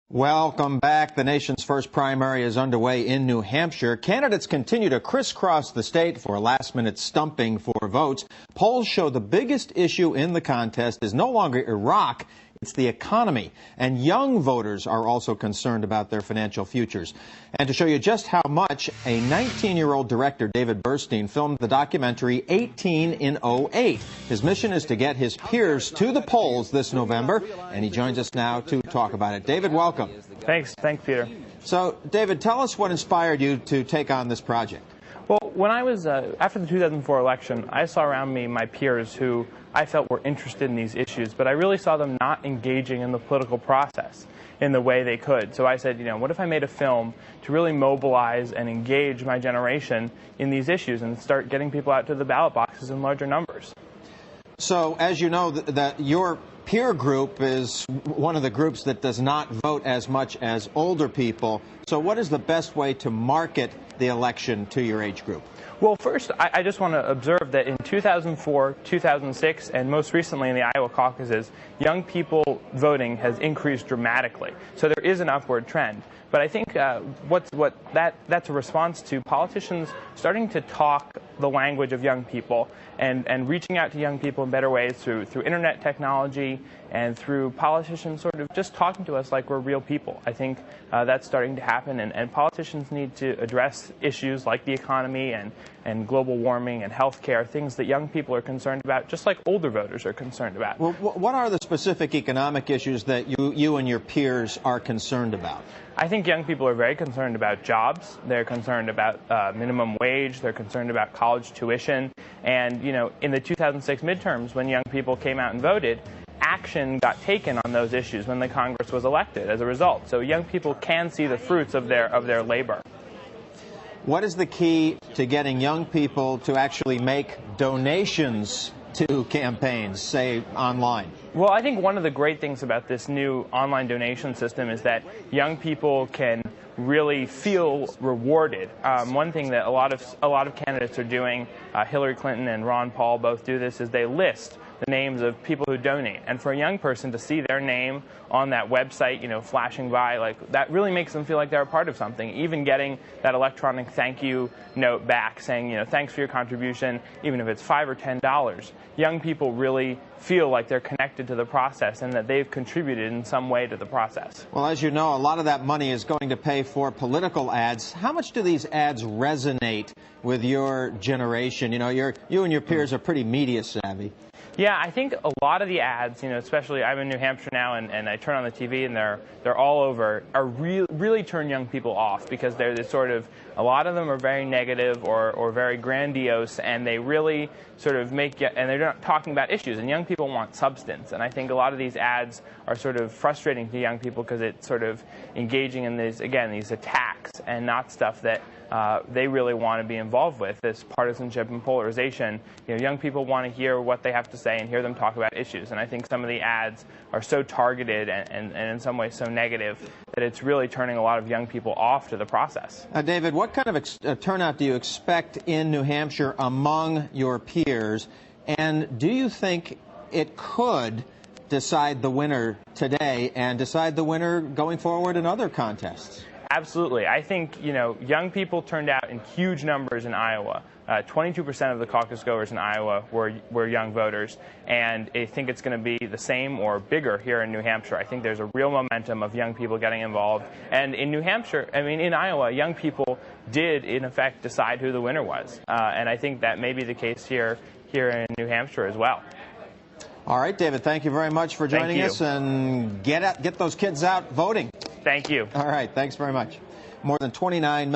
Welcome back. The nation's first primary is underway in New Hampshire. Candidates continue to crisscross the state for a last-minute stumping for votes. Polls show the biggest issue in the contest is no longer Iraq, it's the economy. And young voters are also concerned about their financial futures. And to show you just how much, a 19-year-old director, David Burstein, filmed the documentary 18 in '08. His mission is to get his peers to the polls this November, and he joins us now to talk about it. David, welcome. Thanks, Peter. So, David, tell us what inspired you to take on this project. Well, when I was, after the 2004 election, I saw around me my peers who I felt were interested in these issues, but I really saw them not engaging in the political process in the way they could. So I said, what if I made a film to really mobilize and engage my generation in these issues and start getting people out to the ballot boxes in larger numbers? So, as you know, that your peer group is one of the groups that does not vote as much as older people. So what is the best way to market the election to your age group? Well, first, I just want to observe that in 2004, 2006, and most recently in the Iowa caucuses, young people voting has increased dramatically. So there is an upward trend. But I think that's a response to politicians starting to talk the language of young people and reaching out to young people in better ways through internet technology and through politicians sort of just talking to us like we're real people. I think that's starting to happen, and politicians need to address issues like the economy and global warming and health care, things that young people are concerned about, just like older voters are concerned about. Well, what are the specific economic issues that you and your peers are concerned about? I think young people are very concerned about jobs. They're concerned about minimum wage. They're concerned about college tuition. And, in the 2006 midterms, when young people came out and voted, action got taken on those issues when the Congress was elected as a result. So young people can see the fruits of their labor. What is the key to getting young people to actually make donations to campaigns, say online? Well, I think one of the great things about this new online donation system is that young people can really feel rewarded. One thing that a lot of candidates are doing, Hillary Clinton and Ron Paul both do this, is they list the names of people who donate. And for a young person to see their name on that website, flashing by, like, that really makes them feel like they're a part of something. Even getting that electronic thank you note back saying, thanks for your contribution, even if it's $5 or $10, young people really feel like they're connected to the process and that they've contributed in some way to the process. Well, as you know, a lot of that money is going to pay for political ads. How much do these ads resonate with your generation? You and your peers are pretty media savvy. Yeah, I think a lot of the ads, especially I'm in New Hampshire now, and I turn on the TV and they're all over, are really turn young people off because they're this sort of, a lot of them are very negative or very grandiose, and they really sort of and they're not talking about issues, and young people want substance. And I think a lot of these ads are sort of frustrating to young people because it's sort of engaging in these attacks and not stuff that they really want to be involved with, this partisanship and polarization. Young people want to hear what they have to say and hear them talk about issues. And I think some of the ads are so targeted and in some ways so negative that it's really turning a lot of young people off to the process. David, what kind of turnout do you expect in New Hampshire among your peers? And do you think it could decide the winner today and decide the winner going forward in other contests? Absolutely. I think, young people turned out in huge numbers in Iowa. 22% of the caucus goers in Iowa were young voters, and I think it's going to be the same or bigger here in New Hampshire. I think there's a real momentum of young people getting involved. And in in Iowa, young people did, in effect, decide who the winner was. And I think that may be the case here in New Hampshire as well. All right, David, thank you very much for joining us, and get those kids out voting. Thank you. All right, thanks very much. More than 29